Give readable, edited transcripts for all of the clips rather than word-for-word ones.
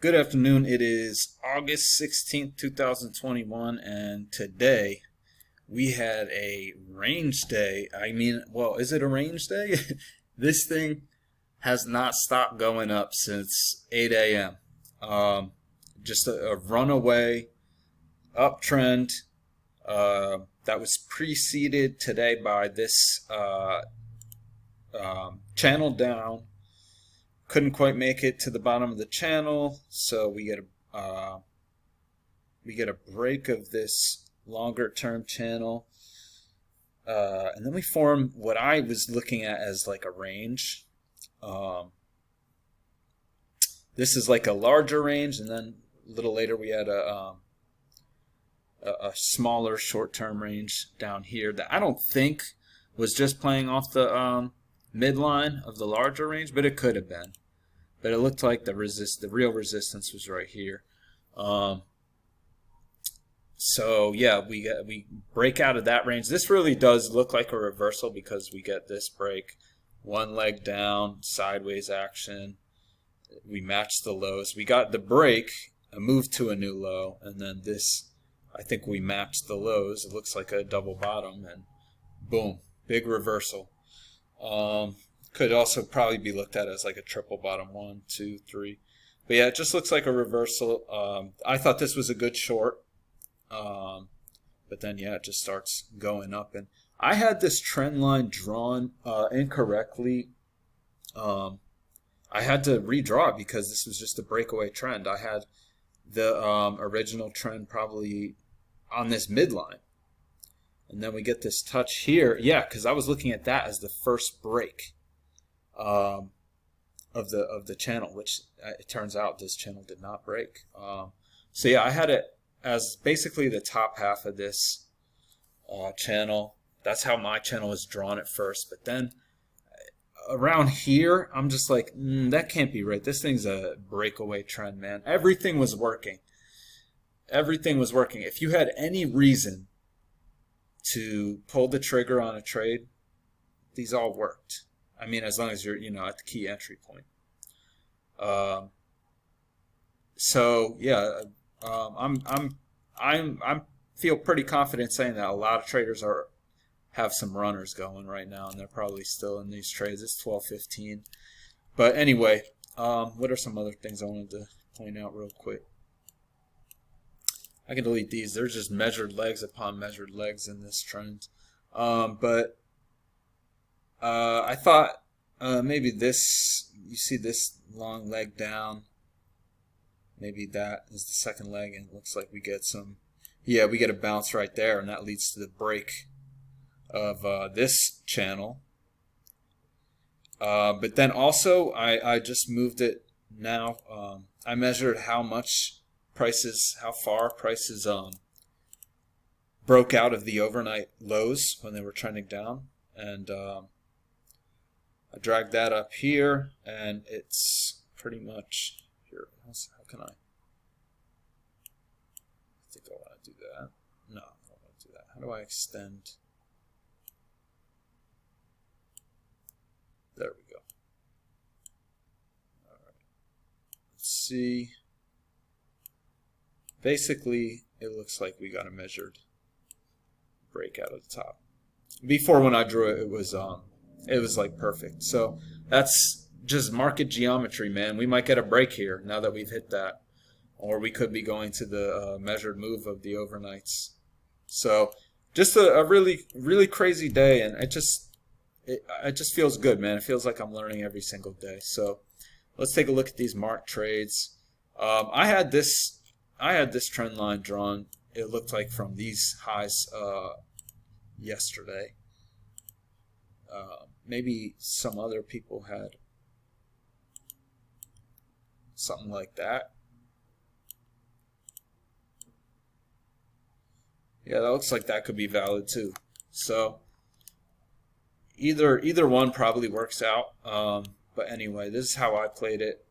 Good afternoon. It is August 16th, 2021, and today we had a range day. Is it a range day? This thing has not stopped going up since 8 a.m. Just a runaway uptrend that was preceded today by this channel down. Couldn't quite make it to the bottom of the channel, so we get a break of this longer term channel, and then we form what I was looking at as like a range. This is like a larger range, and then a little later we had a smaller short-term range down here that I don't think was just playing off the midline of the larger range, but it could have been. But it looked like the real resistance was right here. So yeah, we break out of that range. This really does look like a reversal because we get this break, one leg down, sideways action. We match the lows. We got the break, a move to a new low, and then this, I think we matched the lows. It looks like a double bottom, and boom, big reversal. Could also probably be looked at as like a triple bottom, 1, 2, 3. But yeah, it just looks like a reversal. I thought this was a good short. But then, yeah, it just starts going up. And I had this trend line drawn incorrectly. I had to redraw it because this was just a breakaway trend. I had the original trend probably on this midline. And then we get this touch here. Yeah, because I was looking at that as the first break of the channel, which it turns out this channel did not break. So yeah, I had it as basically the top half of this channel. That's how my channel was drawn at first. But then around here, I'm just like, that can't be right. This thing's a breakaway trend, man. Everything was working. Everything was working. If you had any reason to pull the trigger on a trade, these all worked. I mean, as long as you're, at the key entry point. So yeah, I'm feel pretty confident saying that a lot of traders have some runners going right now, and they're probably still in these trades. It's 12:15. But anyway, what are some other things I wanted to point out real quick? I can delete these. There's just measured legs upon measured legs in this trend. But I thought maybe this, you see this long leg down, maybe that is the second leg, and it looks like we get we get a bounce right there, and that leads to the break of this channel. But then also I just moved it now. I measured how far prices broke out of the overnight lows when they were trending down, and I dragged that up here, and it's pretty much here. How can I think I want to do that. No, I don't want to do that. How do I extend? There we go. All right. Let's see. Basically, it looks like we got a measured break out of the top. Before, when I drew it, it was like perfect. So that's just market geometry, man. We might get a break here now that we've hit that, or we could be going to the measured move of the overnights. So just a really, really crazy day, and it just feels good, man. It feels like I'm learning every single day. So let's take a look at these marked trades. I had this trend line drawn. It looked like from these highs yesterday. Maybe some other people had something like that. Yeah, that looks like that could be valid too. So either one probably works out. But anyway, this is how I played it.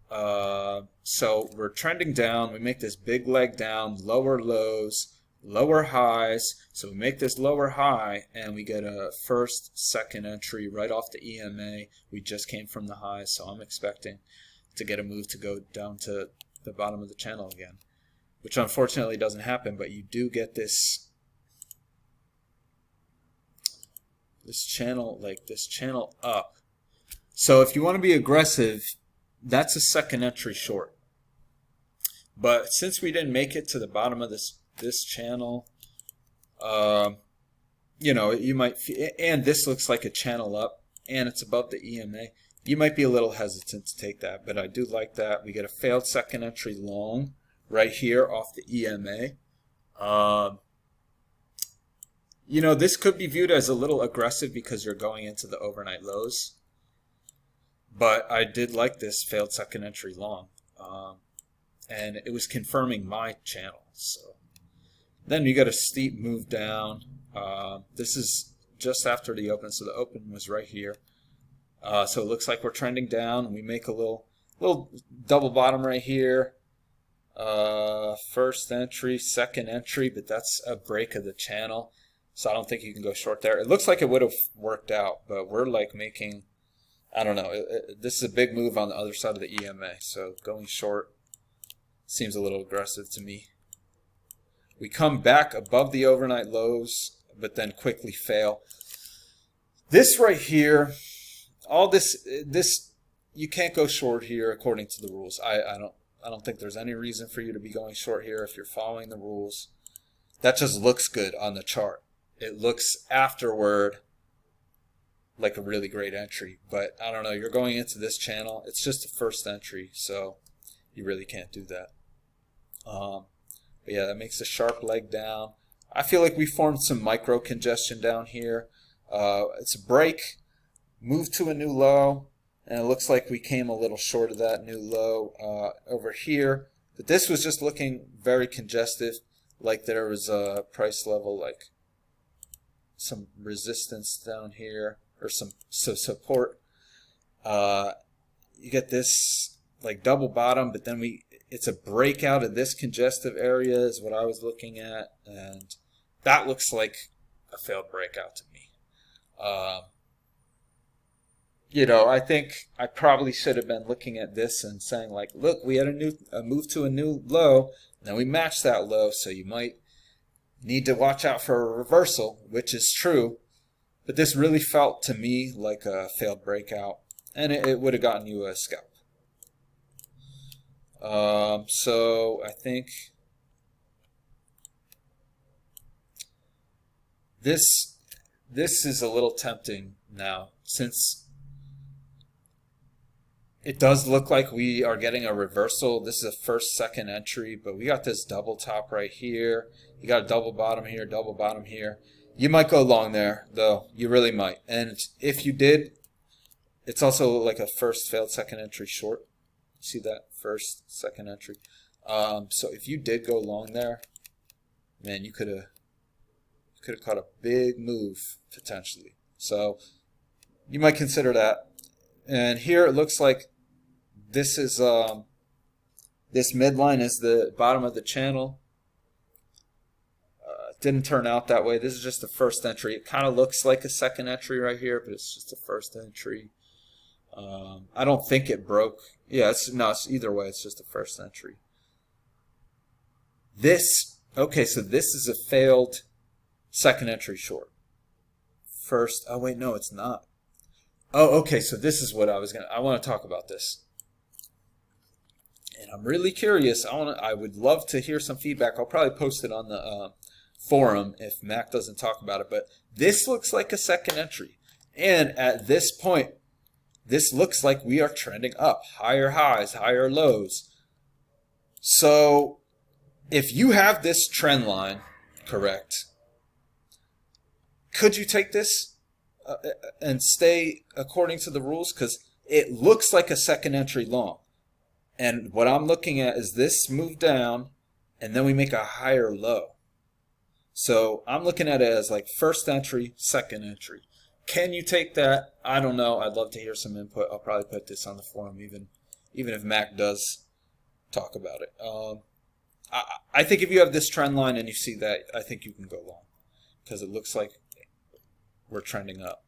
So we're trending down. We make this big leg down, lower lows, lower highs. So we make this lower high, and we get a first, second entry right off the EMA. We just came from the high, so I'm expecting to get a move to go down to the bottom of the channel again, which unfortunately doesn't happen, but you do get this channel, like this channel up. So if you want to be aggressive, that's a second entry short. But since we didn't make it to the bottom of this channel, you know, you might, and this looks like a channel up, and it's above the EMA. You might be a little hesitant to take that, but I do like that. We get a failed second entry long right here off the EMA. You know, this could be viewed as a little aggressive because you're going into the overnight lows, but I did like this failed second entry long, and it was confirming my channel. So then you got a steep move down. This is just after the open, so the open was right here. So it looks like we're trending down. We make a little double bottom right here. First entry, second entry, but that's a break of the channel. So I don't think you can go short there. It looks like it would have worked out, but we're like making, I don't know. This is a big move on the other side of the EMA. So going short seems a little aggressive to me. We come back above the overnight lows, but then quickly fail. This right here, all this you can't go short here according to the rules. I don't think there's any reason for you to be going short here if you're following the rules. That just looks good on the chart. It looks afterward like a really great entry, but I don't know, you're going into this channel. It's just a first entry, so you really can't do that. But yeah, that makes a sharp leg down. I feel like we formed some micro congestion down here. It's a break, move to a new low, and it looks like we came a little short of that new low over here. But this was just looking very congestive, like there was a price level, like some resistance down here, or some support. You get this like double bottom, but then it's a breakout of this congestive area is what I was looking at, and that looks like a failed breakout to me. You know, I think I probably should have been looking at this and saying like, look, we had a move to a new low, and then we matched that low, so you might need to watch out for a reversal, which is true, but this really felt to me like a failed breakout, and it would have gotten you a scalp. So I think this is a little tempting now, since it does look like we are getting a reversal. This is a first, second entry, but we got this double top right here. You got a double bottom here, double bottom here. You might go long there, though. You really might. And if you did, it's also like a first failed second entry short. See that? First, second entry. So if you did go long there, man, you could have caught a big move potentially. So you might consider that. And here it looks like this is this midline is the bottom of the channel. Didn't turn out that way. This is just the first entry. It kind of looks like a second entry right here, but it's just a first entry. I don't think it broke. Yeah, it's either way. It's just a first entry. Okay, so this is a failed second entry short. First, oh wait, no, it's not. Oh, okay, so this is what I want to talk about this. And I'm really curious. I would love to hear some feedback. I'll probably post it on the forum if Mack doesn't talk about it, but this looks like a second entry. And at this point, this looks like we are trending up. Higher highs, higher lows. So if you have this trend line correct, could you take this and stay according to the rules? Because it looks like a second entry long. And what I'm looking at is this move down, and then we make a higher low. So I'm looking at it as like first entry, second entry. Can you take that? I don't know. I'd love to hear some input. I'll probably put this on the forum, even if Mack does talk about it. I think if you have this trend line and you see that, I think you can go long, because it looks like we're trending up.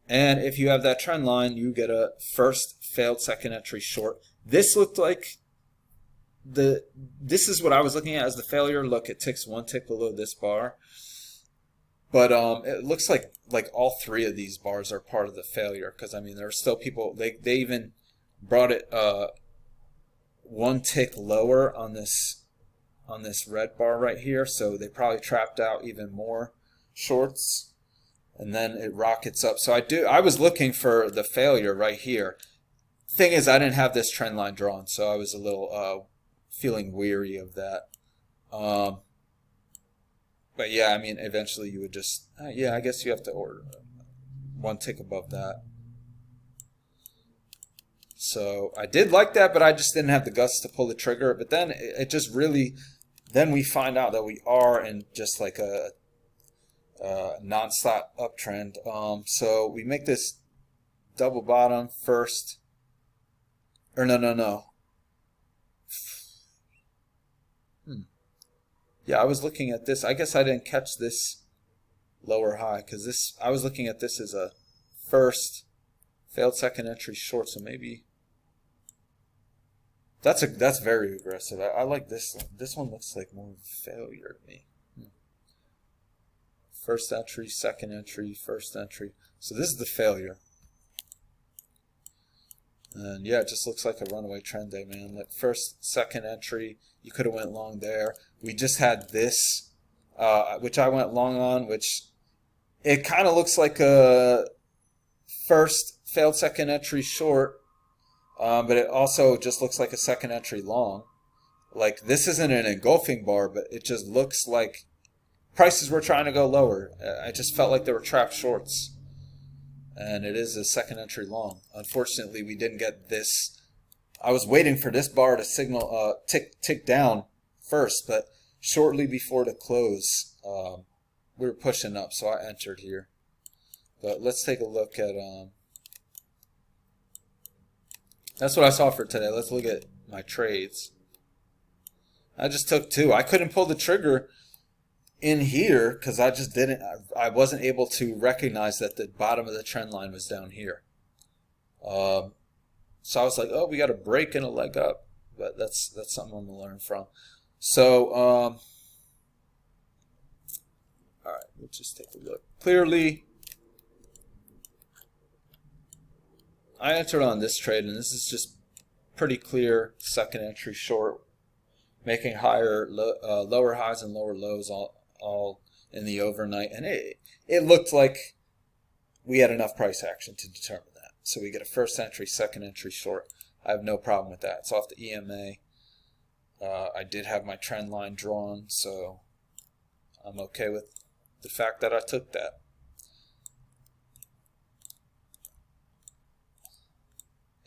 And if you have that trend line, you get a first failed second entry short. This looked like this is what I was looking at as the failure. Look, it ticks one tick below this bar. But it looks like all three of these bars are part of the failure, because I mean there are still people, they even brought it one tick lower on this red bar right here, so they probably trapped out even more shorts, and then it rockets up. So I was looking for the failure right here. Thing is, I didn't have this trend line drawn, so I was a little feeling weary of that. But yeah, I mean, eventually you would just, yeah, I guess you have to order one tick above that. So I did like that, but I just didn't have the guts to pull the trigger. But then it just really, then we find out that we are in just like a non-stop uptrend. So we make this double bottom first, or no. Yeah, I was looking at this. I guess I didn't catch this lower high, because I was looking at this as a first failed second entry short. So maybe that's very aggressive. I like this one. This one looks like more of a failure to me. First entry, second entry, first entry. So this is the failure. And yeah, it just looks like a runaway trend day, man. Like first, second entry, you could have went long there. We just had this, which I went long on, which it kind of looks like a first failed second entry short, but it also just looks like a second entry long. Like this isn't an engulfing bar, but it just looks like prices were trying to go lower. I just felt like there were trapped shorts. And it is a second entry long. Unfortunately, we didn't get this. I was waiting for this bar to signal tick down first, but shortly before the close, we were pushing up, so I entered here. But let's take a look at. That's what I saw for today. Let's look at my trades. I just took two. I couldn't pull the trigger in here because I wasn't able to recognize that the bottom of the trend line was down here. So I was like, oh, we got a break and a leg up, but that's something I'm gonna learn from. So all right, we'll just take a look. Clearly I entered on this trade, and this is just pretty clear second entry short, making lower highs and lower lows all in the overnight, and it looked like we had enough price action to determine that. So we get a first entry, second entry short. I have no problem with that. It's off the EMA. I did have my trend line drawn, so I'm okay with the fact that I took that.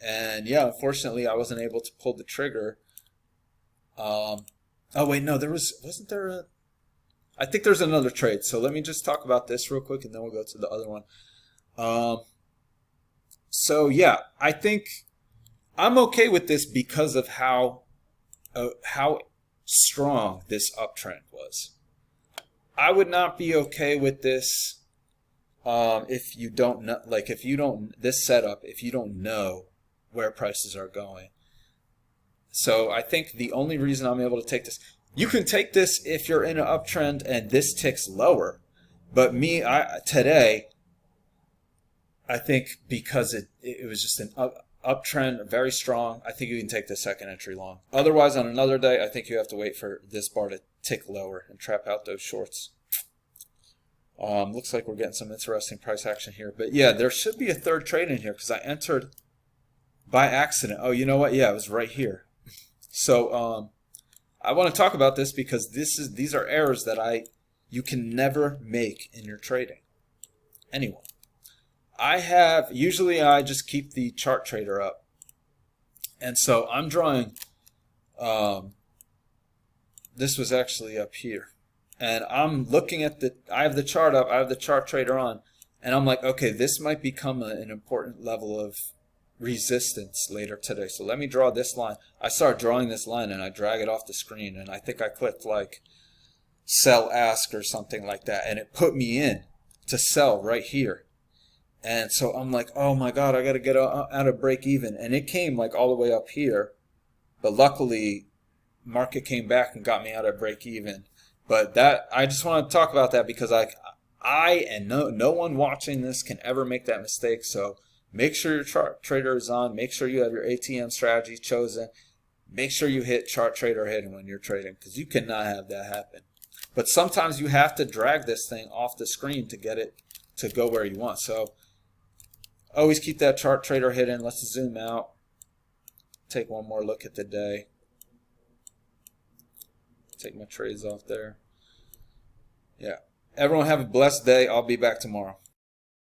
And yeah, unfortunately, I wasn't able to pull the trigger. Oh wait, no, wasn't there a? I think there's another trade. So let me just talk about this real quick, and then we'll go to the other one. So yeah, I think I'm okay with this because of how strong this uptrend was. I would not be okay with this if you don't know, like this setup, if you don't know where prices are going. So I think the only reason I'm able to take this, you can take this if you're in an uptrend and this ticks lower, but today, I think because it was just an uptrend, very strong, I think you can take the second entry long. Otherwise, on another day, I think you have to wait for this bar to tick lower and trap out those shorts. Looks like we're getting some interesting price action here. But yeah, there should be a third trade in here because I entered by accident. Oh, you know what? Yeah, it was right here. So I want to talk about this because these are errors that you can never make in your trading. Anyone. Usually I just keep the chart trader up. And so I'm drawing, this was actually up here. And I'm looking at I have the chart up, I have the chart trader on, and I'm like, okay, this might become an important level of resistance later today. So let me draw this line. I start drawing this line and I drag it off the screen, and I think I clicked like sell ask or something like that, and it put me in to sell right here. And so I'm like, oh my God, I got to get out of break even. And it came like all the way up here. But luckily, market came back and got me out of break even. But that, I just want to talk about that because I and no one watching this can ever make that mistake. So make sure your chart trader is on. Make sure you have your ATM strategy chosen. Make sure you hit chart trader hidden when you're trading, because you cannot have that happen. But sometimes you have to drag this thing off the screen to get it to go where you want. So always keep that chart trader hidden. Let's zoom out. Take one more look at the day. Take my trades off there. Yeah. Everyone have a blessed day. I'll be back tomorrow.